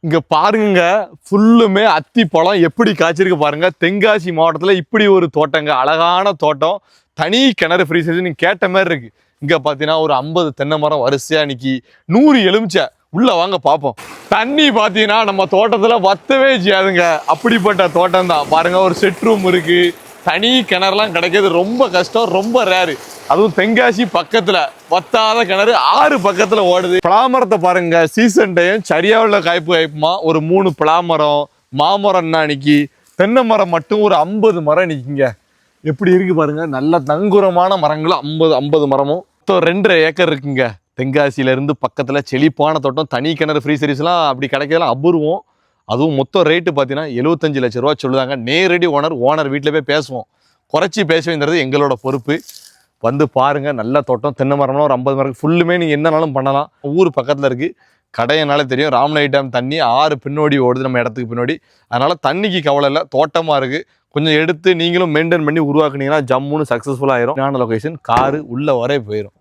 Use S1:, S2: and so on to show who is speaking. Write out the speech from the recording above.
S1: இங்க பாருங்க, ஃபுல்லுமே அத்தி பழம் எப்படி காய்ச்சிருக்கு பாருங்க. தென்காசி மாவட்டத்துல இப்படி ஒரு தோட்டங்க, அழகான தோட்டம். தனி கிணறு ஃப்ரீ சைஸ். நீங்க கேட்ட மாதிரி இருக்கு. இங்க பாத்தீங்கன்னா ஒரு 50 தென்னை மரம் வரிசையா நிக்கி, 100 எலுமிச்சை. உள்ள வாங்க பாப்போம். தண்ணி பாத்தீங்கன்னா நம்ம தோட்டத்துல வத்தவே செய்யாதுங்க. அப்படிப்பட்ட தோட்டம் தான் பாருங்க. ஒரு செட் ரூம் இருக்கு. தனி கிணறுலாம் கிடைக்கிறது ரொம்ப கஷ்டம், ரொம்ப ரேரு. அதுவும் தென்காசி பக்கத்துல வத்தாத கிணறு 6 பக்கத்துல ஓடுது. பலாமரத்தை பாருங்க, சீசன் டைம் சரியா உள்ள காய்ப்பு காய்ப்புமா. ஒரு 3 பலாமரம், மாமரம் நிக்கி, தென்னை மரம் மட்டும் ஒரு 50 மரம் நிற்கிங்க. எப்படி இருக்கு பாருங்க. நல்ல நங்குரமான மரங்களும் 50 மரமும். 2.5 ஏக்கர் இருக்குங்க. தென்காசியில இருந்து பக்கத்துல செழிப்பான தோட்டம். தனி கிணறு ஃப்ரீ சர்வீஸ்லாம் அப்படி கிடைக்கிறதுலாம் அபூர்வம். அதுவும் மொத்தம் ரேட்டு பார்த்தீங்கன்னா 75 லட்சம் ரூபா சொல்லுதாங்க. நேரடி ஓனர் வீட்டில் போய் பேசுவோம். குறைச்சி பேச வேண்டியது எங்களோட பொறுப்பு. வந்து பாருங்க, நல்ல தோட்டம். தென்னை மரம்லாம் ஒரு 50 மரம் ஃபுல்லுமே நீங்கள் என்னனாலும் பண்ணலாம். ஊர் பக்கத்தில் இருக்குது. கடையனால தெரியும். ராமநாய் டேம் தண்ணி 6 பின்னோடி ஓடுது நம்ம இடத்துக்கு பின்னாடி. அதனால தண்ணிக்கு கவலை இல்லை, தோட்டமாக இருக்குது. கொஞ்சம் எடுத்து நீங்களும் மெயின்டைன் பண்ணி உருவாக்குனீங்கன்னா ஜம்முன்னு சக்ஸஸ்ஃபுல்லாக ஆயிரும். லொகேஷன் காரு உள்ள வரை போயிடும்.